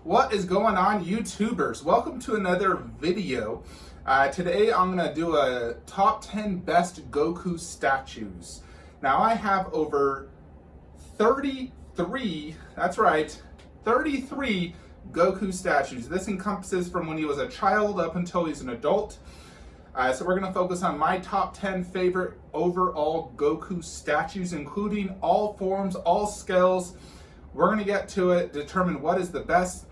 What is going on, YouTubers? Welcome to another video. Today I'm going to do a top 10 best Goku statues. Now I have over 33, that's right, 33 Goku statues. This encompasses from when he was a child up until he's an adult. So we're going to focus on my top 10 favorite overall Goku statues, including all forms, all scales. We're going to get to it, determine what is the best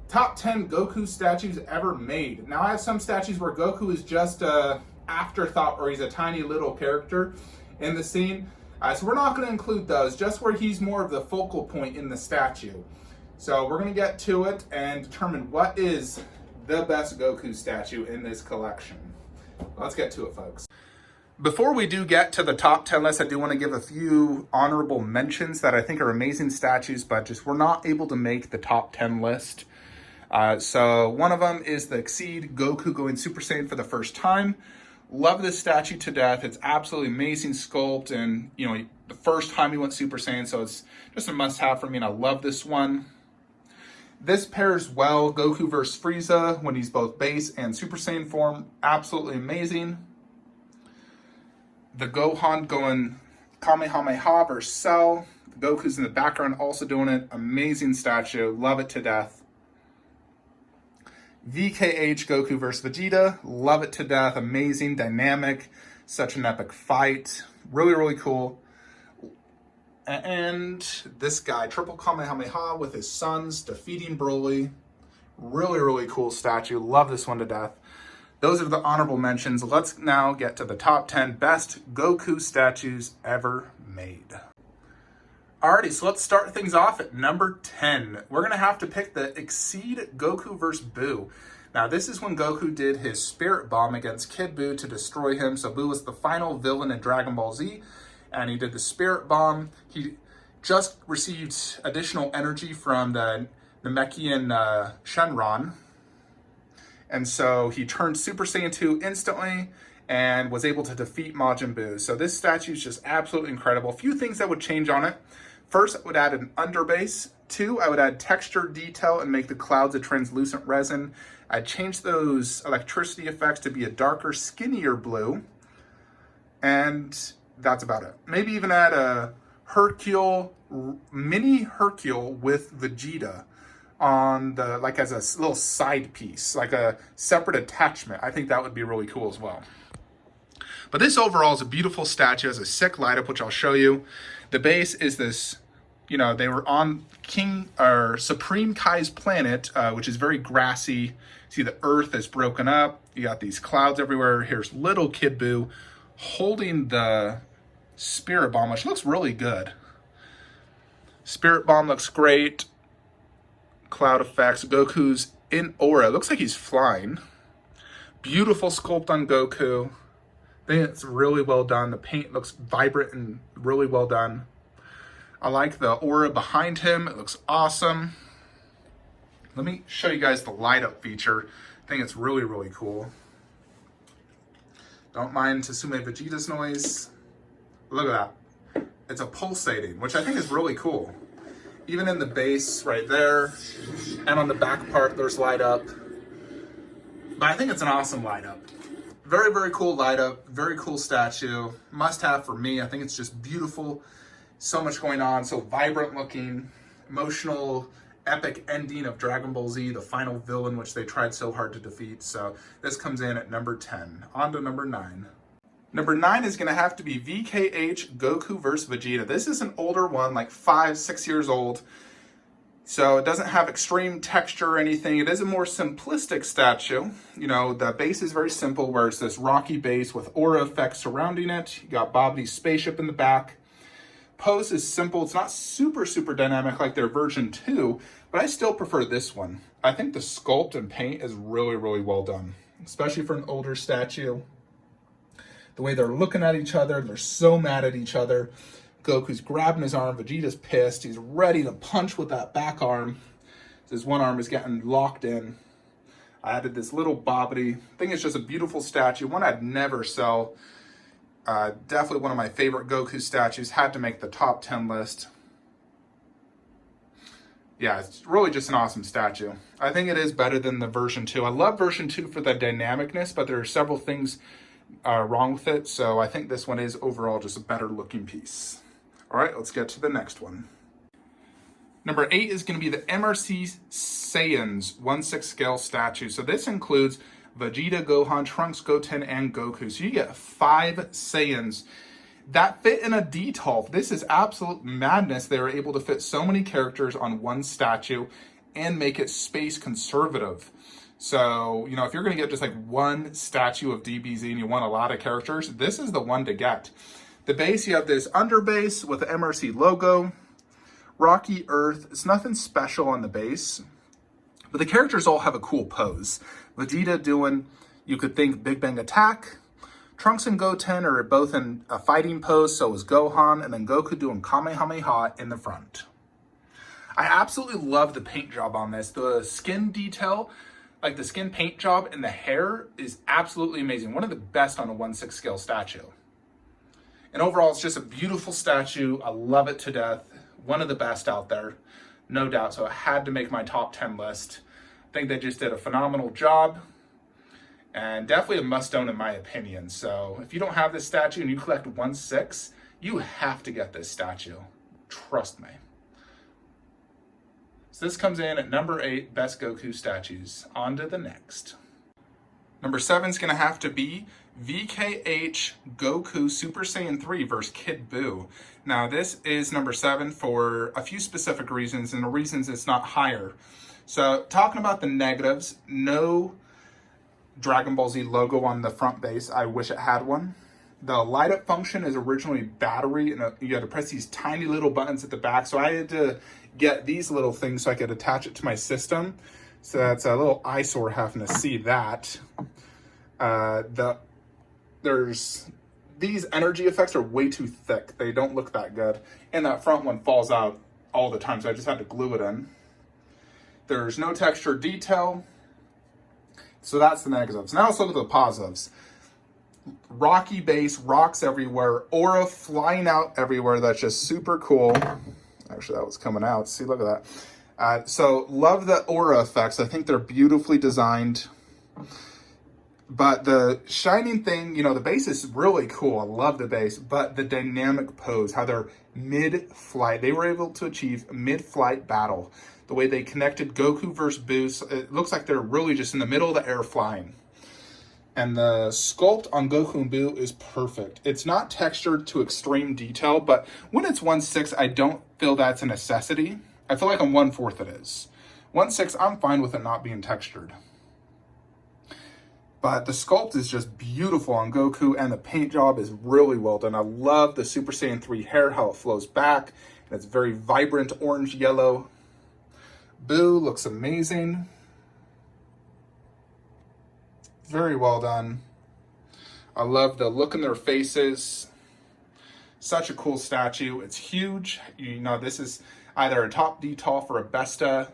top 10 Goku statues ever made. Now I have some statues where Goku is just a afterthought, or he's a tiny little character in the scene. So we're not going to include those, just where he's more of the focal point in the statue. So we're going to get to it and determine what is the best Goku statue in this collection. Let's get to it, folks. Before we do get to the top 10 list, I do want to give a few honorable mentions that I think are amazing statues, but just were not able to make the top 10 list. So one of them is the Exceed Goku going Super Saiyan for the first time. Love this statue to death. It's absolutely amazing sculpt, and the first time he went Super Saiyan, so it's just a must-have for me, and I love this one. This pairs well, Goku versus Frieza when he's both base and Super Saiyan form. Absolutely amazing. The Gohan going Kamehameha versus Cell. Goku's in the background also doing it. Amazing statue. Love it to death. VKH Goku versus Vegeta. Love it to death. Amazing, dynamic. Such an epic fight. Really, really cool. And this guy, Triple Kamehameha with his sons defeating Broly. Really, really cool statue. Love this one to death. Those are the honorable mentions. Let's now get to the top 10 best Goku statues ever made. Alrighty, so let's start things off at number 10. We're going to have to pick the Exceed Goku vs. Buu. Now, this is when Goku did his Spirit Bomb against Kid Buu to destroy him. So Buu was the final villain in Dragon Ball Z, and he did the Spirit Bomb. He just received additional energy from the Namekian Shenron. And so he turned Super Saiyan 2 instantly and was able to defeat Majin Buu. So this statue is just absolutely incredible. A few things I would change on it. First, I would add an underbase. 2, I would add texture detail and make the clouds a translucent resin. I'd change those electricity effects to be a darker, skinnier blue. And that's about it. Maybe even add a mini Hercule with Vegeta on the, like as a little side piece, like a separate attachment. I think that would be really cool as well. But this overall is a beautiful statue. It has a sick light up, which I'll show you. The base is this, they were on Supreme Kai's planet, which is very grassy. See, the earth is broken up. You got these clouds everywhere. Here's little Kid Buu holding the Spirit Bomb, which looks really good. Spirit Bomb looks great. Cloud effects. Goku's in aura. It looks like he's flying. Beautiful sculpt on Goku. I think it's really well done. The paint looks vibrant and really well done. I like the aura behind him. It looks awesome. Let me show you guys the light up feature. I think it's really, really cool. Don't mind Tsume Vegeta's noise. Look at that. It's a pulsating, which I think is really cool. Even in the base right there, and on the back part, there's light up. But I think it's an awesome light up. Very, very cool light up. Very cool statue. Must have for me. I think it's just beautiful. So much going on. So vibrant looking. Emotional, epic ending of Dragon Ball Z, the final villain, which they tried so hard to defeat. So this comes in at number 10. On to number 9. Number 9 is going to have to be VKH Goku vs. Vegeta. This is an older one, like 5-6 years old. So it doesn't have extreme texture or anything. It is a more simplistic statue. The base is very simple, where it's this rocky base with aura effects surrounding it. You got Bobity's spaceship in the back. Pose is simple. It's not super, super dynamic like their version 2, but I still prefer this one. I think the sculpt and paint is really, really well done, especially for an older statue. The way they're looking at each other, they're so mad at each other. Goku's grabbing his arm, Vegeta's pissed. He's ready to punch with that back arm. His one arm is getting locked in. I added this little Bobity. I think it's just a beautiful statue, one I'd never sell. Definitely one of my favorite Goku statues. Had to make the top 10 list. Yeah, it's really just an awesome statue. I think it is better than the version 2. I love version 2 for the dynamicness, but there are several things wrong with it. So I think this one is overall just a better looking piece. All right, let's get to the next one. Number 8 is going to be the MRC Saiyans 1/6 scale statue. So this includes Vegeta, Gohan, Trunks, Goten, and Goku. So you get 5 Saiyans that fit in a detail. This is absolute madness. They were able to fit so many characters on one statue and make it space conservative. So, you know, if you're going to get just like one statue of DBZ and you want a lot of characters, this is the one to get. The base, you have this underbase with the MRC logo, rocky earth. It's nothing special on the base, but the characters all have a cool pose. Vegeta doing, you could think, Big Bang Attack. Trunks and Goten are both in a fighting pose, so is Gohan, and then Goku doing Kamehameha in the front. I absolutely love the paint job on this. The skin detail, like the skin paint job and the hair is absolutely amazing. One of the best on a 1/6 scale statue. And overall, it's just a beautiful statue. I love it to death. One of the best out there, no doubt. So I had to make my top 10 list. I think they just did a phenomenal job. And definitely a must-own in my opinion. So if you don't have this statue and you collect 1/6, you have to get this statue. Trust me. So this comes in at number 8, best Goku statues. On to the next. Number 7 is going to have to be VKH Goku Super Saiyan 3 versus Kid Buu. Now this is number 7 for a few specific reasons, and the reasons it's not higher. So talking about the negatives, no Dragon Ball Z logo on the front base. I wish it had one. The light up function is originally battery, and you had to press these tiny little buttons at the back. So I had to get these little things so I could attach it to my system. So that's a little eyesore having to see that. There's these energy effects are way too thick. They don't look that good. And that front one falls out all the time, so I just had to glue it in. There's no texture detail. So that's the negatives. Now let's look at the positives. Rocky base, rocks everywhere, aura flying out everywhere. That's just super cool. Actually, that was coming out. See, look at that. So love the aura effects. I think they're beautifully designed. But the shining thing, you know, the base is really cool. I love the base. But the dynamic pose, how they're mid-flight. They were able to achieve mid-flight battle. The way they connected Goku versus Buu, it looks like they're really just in the middle of the air flying. And the sculpt on Goku and Buu is perfect. It's not textured to extreme detail, but when it's 1/6, I don't feel that's a necessity. I feel like on 1/4 it is. 1/6, I'm fine with it not being textured. But the sculpt is just beautiful on Goku, and the paint job is really well done. I love the Super Saiyan 3 hair, how it flows back. And it's very vibrant orange-yellow. Buu looks amazing. Very well done. I love the look in their faces. Such a cool statue. It's huge. You know, this is either a top detail for a Besta,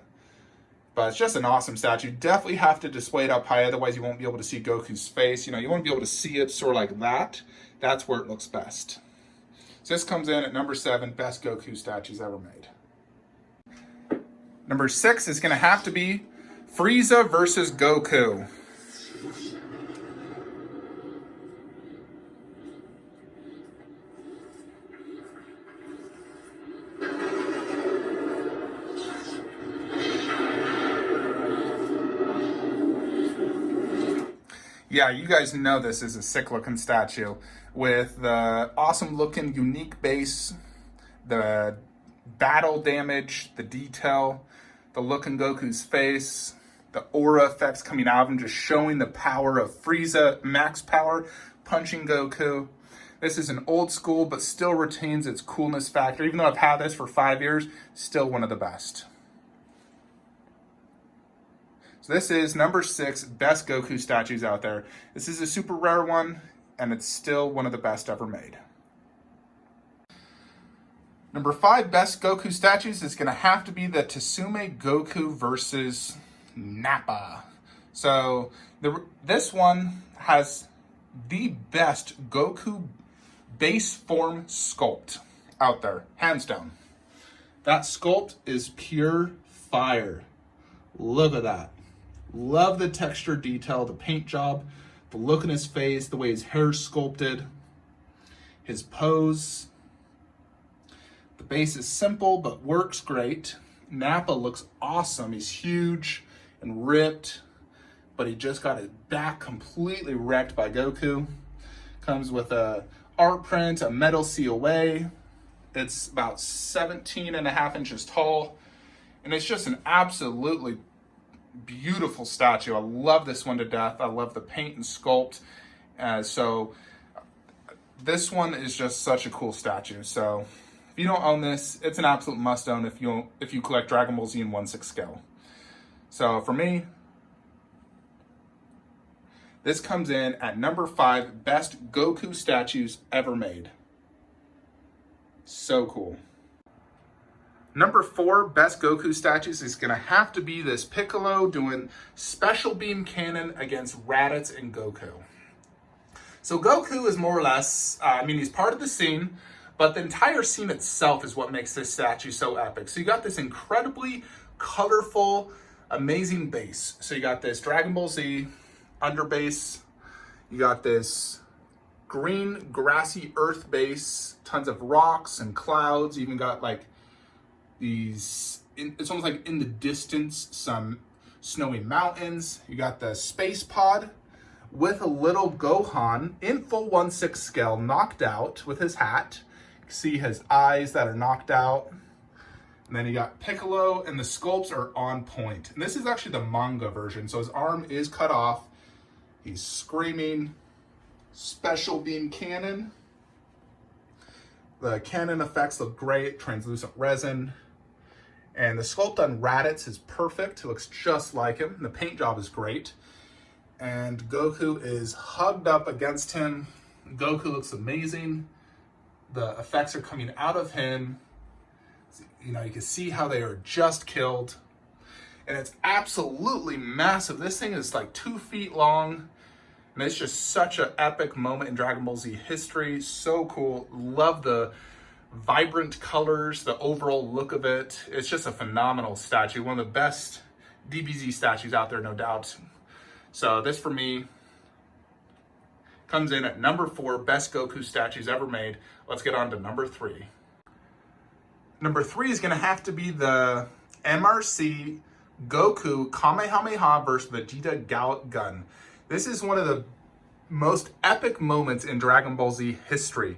but it's just an awesome statue. Definitely have to display it up high, otherwise you won't be able to see Goku's face. You know, you want to be able to see it sort of like that. That's where it looks best. So this comes in at number 7, best Goku statues ever made. Number 6 is going to have to be Frieza versus Goku. Yeah, you guys know this is a sick looking statue with the awesome looking unique base, the battle damage, the detail, the look in Goku's face, the aura effects coming out of him, just showing the power of Frieza, max power, punching Goku. This is an old school, but still retains its coolness factor. Even though I've had this for 5 years, still one of the best. So this is number 6 best Goku statues out there. This is a super rare one, and it's still one of the best ever made. Number 5 best Goku statues is going to have to be the Tsume Goku versus Nappa. So this one has the best Goku base form sculpt out there, hands down. That sculpt is pure fire. Look at that. Love the texture detail, the paint job, the look in his face, the way his hair's sculpted, his pose. The base is simple, but works great. Nappa looks awesome. He's huge and ripped, but he just got his back completely wrecked by Goku. Comes with a art print, a metal COA. It's about 17.5 inches tall, and it's just an absolutely beautiful statue. I love this one to death. I love the paint and sculpt. So this one is just such a cool statue. So if you don't own this, it's an absolute must own if you collect Dragon Ball Z in 1/6 scale. So for me, this comes in at number 5 best Goku statues ever made. So cool. Number 4 best Goku statues is gonna have to be this Piccolo doing special beam cannon against Raditz and Goku. So Goku is more or less, he's part of the scene, but the entire scene itself is what makes this statue so epic. So you got this incredibly colorful, amazing base. So you got this Dragon Ball Z under base. You got this green grassy earth base, tons of rocks and clouds. You even got like these, it's almost like in the distance, some snowy mountains. You got the space pod with a little Gohan in full 1/6 scale, knocked out with his hat. You can see his eyes that are knocked out. And then you got Piccolo, and the sculpts are on point. And this is actually the manga version, so his arm is cut off. He's screaming, special beam cannon. The cannon effects look great, translucent resin. And the sculpt on Raditz is perfect. It looks just like him. The paint job is great. And Goku is hugged up against him. Goku looks amazing. The effects are coming out of him. You can see how they are just killed. And it's absolutely massive. This thing is like 2 feet long. And it's just such an epic moment in Dragon Ball Z history. So cool. Love the vibrant colors, the overall look of it. It's just a phenomenal statue. One of the best DBZ statues out there, no doubt. So this for me comes in at number 4 best Goku statues ever made. Let's get on to number 3. Number 3 is gonna have to be the MRC Goku Kamehameha versus Vegeta Gallic Gun. This is one of the most epic moments in Dragon Ball Z history.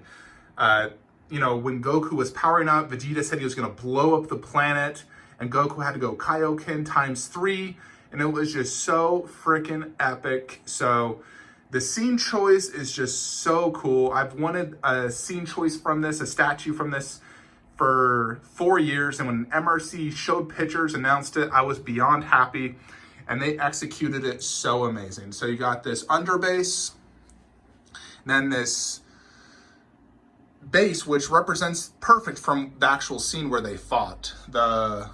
When Goku was powering up, Vegeta said he was gonna blow up the planet, and Goku had to go Kaioken ×3, and it was just so freaking epic. So the scene choice is just so cool. I've wanted a scene choice from this, a statue from this, for 4 years, and when MRC showed pictures, announced it, I was beyond happy, and they executed it so amazing. So you got this underbase, then this base, which represents perfect from the actual scene where they fought. The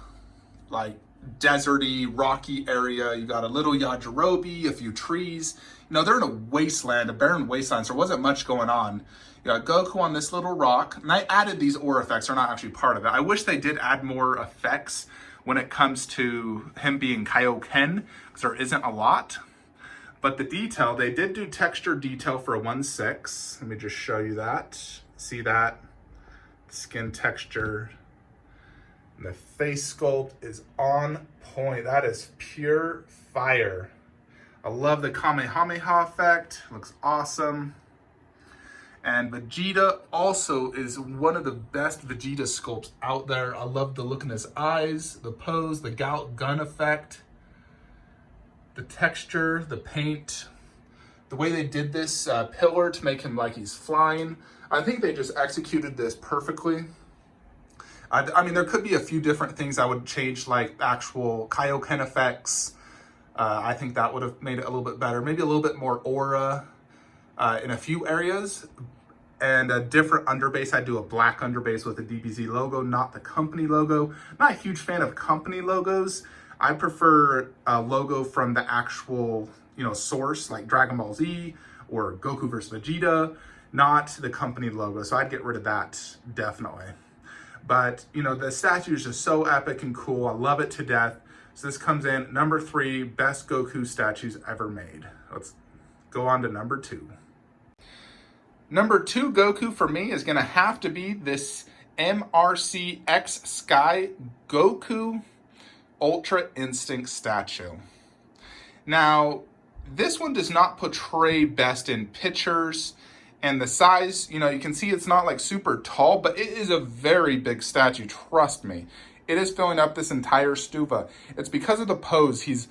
deserty, rocky area. You got a little Yajirobe, a few trees. They're in a wasteland, a barren wasteland, so there wasn't much going on. You got Goku on this little rock, and I added these aura effects. They're not actually part of it. I wish they did add more effects when it comes to him being Kaioken, because there isn't a lot. But the detail, they did do texture detail for a 1/6. Let me just show you that. See that? Skin texture. And the face sculpt is on point. That is pure fire. I love the Kamehameha effect. Looks awesome. And Vegeta also is one of the best Vegeta sculpts out there. I love the look in his eyes, the pose, the Gallic Gun effect, the texture, the paint, the way they did this pillar to make him like he's flying. I think they just executed this perfectly. There could be a few different things I would change, like actual Kaioken effects. I think that would have made it a little bit better. Maybe a little bit more aura in a few areas. And a different underbase. I'd do a black underbase with a DBZ logo, not the company logo. Not a huge fan of company logos. I prefer a logo from the actual, source, like Dragon Ball Z or Goku vs. Vegeta, not the company logo. So I'd get rid of that, definitely. But, you know, the statue is just so epic and cool. I love it to death. So this comes in number 3, best Goku statues ever made. Let's go on to number 2. Number 2 Goku for me is going to have to be this MRCX Sky Goku Ultra Instinct statue. Now, this one does not portray best in pictures, and the size, you know, you can see it's not like super tall, but it is a very big statue, trust me. It is filling up this entire stupa. It's because of the pose. He's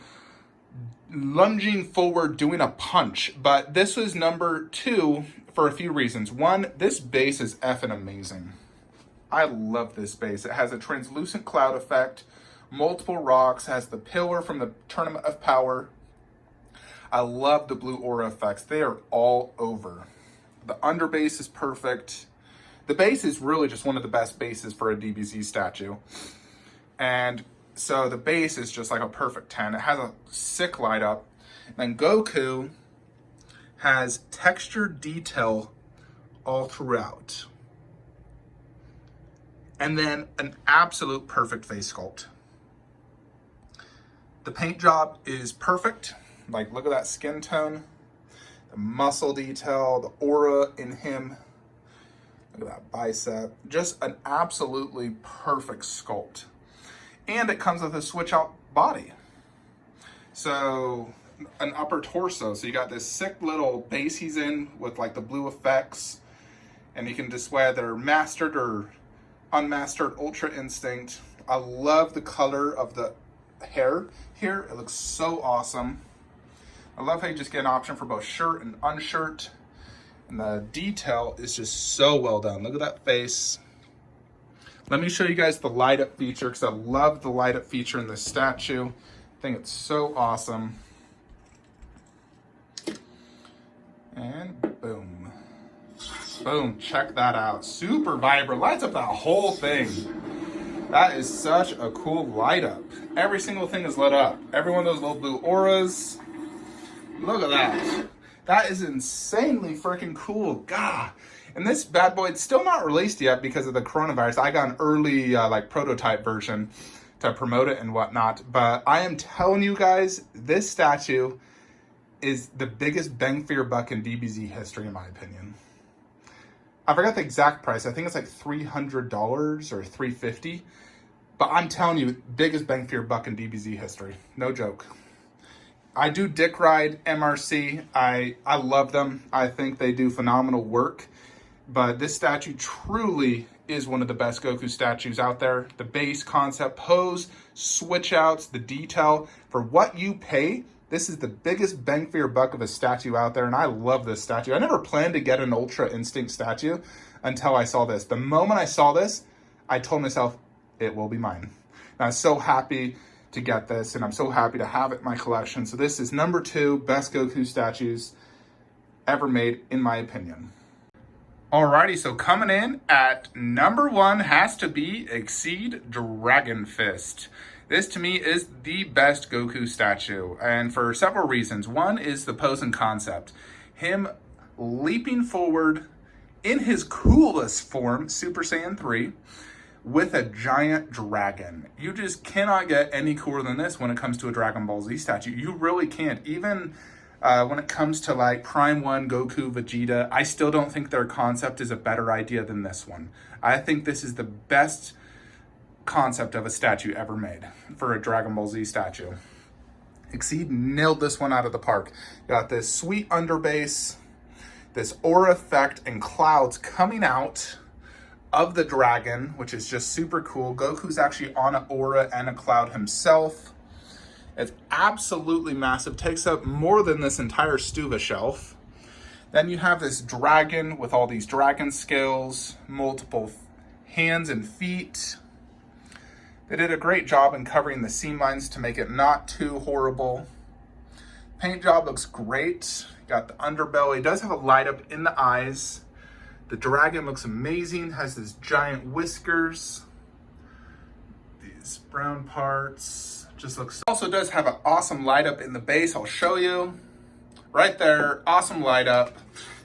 lunging forward, doing a punch, but this was number 2 for a few reasons. One, this base is effing amazing. I love this base. It has a translucent cloud effect, multiple rocks, has the pillar from the Tournament of Power. I love the blue aura effects. They are all over. The underbase is perfect. The base is really just one of the best bases for a DBZ statue. And so the base is just like a perfect 10. It has a sick light up. And Goku has texture detail all throughout. And then an absolute perfect face sculpt. The paint job is perfect. Like, look at that skin tone, the muscle detail, the aura in him. Look at that bicep. Just an absolutely perfect sculpt. And it comes with a switch out body. So an upper torso. So you got this sick little base he's in with like the blue effects. And you can display either mastered or unmastered Ultra Instinct. I love the color of the hair here. It looks so awesome. I love how you just get an option for both shirt and unshirt. And the detail is just so well done. Look at that face. Let me show you guys the light up feature, because I love the light up feature in this statue. I think it's so awesome. And boom. Boom, check that out. Super vibrant, lights up that whole thing. That is such a cool light up. Every single thing is lit up. Every one of those little blue auras. Look at that. That is insanely freaking cool. God. And this bad boy, it's still not released yet because of the coronavirus. I got an early like prototype version to promote it and whatnot. But I am telling you guys, this statue is the biggest bang for your buck in DBZ history, in my opinion. I forgot the exact price. I think it's like $300 or $350. But I'm telling you, biggest bang for your buck in DBZ history. No joke. I do Dick Ride MRC. I love them. I think they do phenomenal work. But this statue truly is one of the best Goku statues out there. The base, concept, pose, switch outs, the detail. For what you pay, this is the biggest bang for your buck of a statue out there, and I love this statue. I never planned to get an Ultra Instinct statue until I saw this. The moment I saw this, I told myself, it will be mine. And I'm so happy to get this, and I'm so happy to have it in my collection. So this is number 2 best Goku statues ever made, in my opinion. Alrighty, so coming in at number 1 has to be Exceed Dragon Fist. This to me is the best Goku statue, and for several reasons. One is the pose and concept. Him leaping forward in his coolest form, Super Saiyan 3, with a giant dragon. You just cannot get any cooler than this when it comes to a Dragon Ball Z statue. You really can't. Even when it comes to like Prime 1, Goku, Vegeta, I still don't think their concept is a better idea than this one. I think this is the best concept of a statue ever made for a Dragon Ball Z statue. Exceed nailed this one out of the park. Got this sweet underbase, this aura effect and clouds coming out of the dragon, which is just super cool. Goku's actually on an aura and a cloud himself. It's absolutely massive, takes up more than this entire Stuva shelf. Then you have this dragon with all these dragon scales, multiple hands and feet. They did a great job in covering the seam lines to make it not too horrible. Paint job looks great. Got the underbelly. It does have a light up in the eyes. The dragon looks amazing. Has this giant whiskers. These brown parts. Just looks. Also does have an awesome light up in the base. I'll show you. Right there. Awesome light up.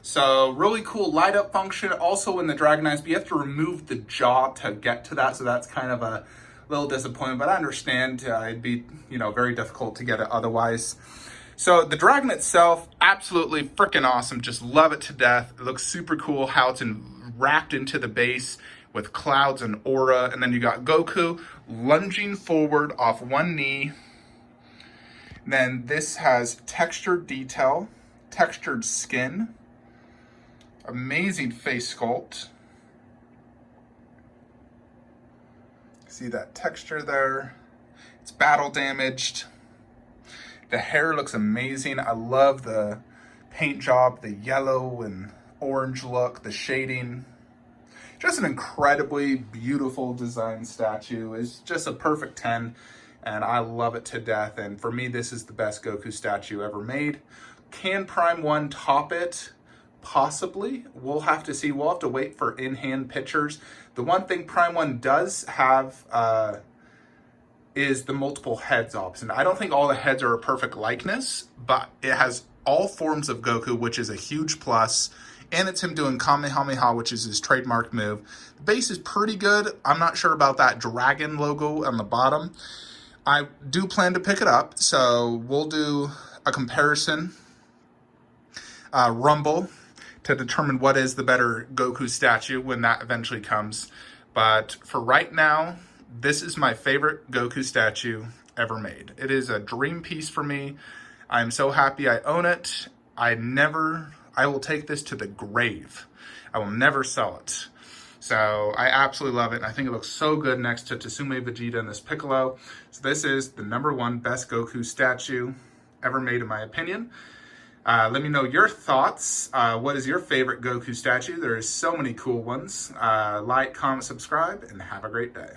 So really cool light up function. Also in the Dragon Eyes, but you have to remove the jaw to get to that. So that's kind of a little disappointment, but I understand it'd be, very difficult to get it otherwise. So the Dragon itself, absolutely freaking awesome. Just love it to death. It looks super cool how it's wrapped into the base with clouds and aura. And then you got Goku lunging forward off one knee. Then this has textured detail, textured skin, amazing face sculpt. See that texture there? It's battle damaged. The hair looks amazing. I love the paint job, the yellow and orange look, the shading. Just an incredibly beautiful design statue. It's just a perfect 10, and I love it to death. And for me, this is the best Goku statue ever made. Can Prime 1 top it? Possibly. We'll have to see. We'll have to wait for in-hand pictures. The one thing Prime 1 does have is the multiple heads option. I don't think all the heads are a perfect likeness, but it has all forms of Goku, which is a huge plus. And it's him doing Kamehameha, which is his trademark move. The base is pretty good. I'm not sure about that dragon logo on the bottom. I do plan to pick it up, so we'll do a comparison rumble to determine what is the better Goku statue when that eventually comes. But for right now, this is my favorite Goku statue ever made. It is a dream piece for me. I'm so happy I own it. I will take this to the grave. I will never sell it. So I absolutely love it. And I think it looks so good next to Tsume Vegeta and this Piccolo. So this is the #1 best Goku statue ever made, in my opinion. Let me know your thoughts. What is your favorite Goku statue? There is so many cool ones. Like, comment, subscribe, and have a great day.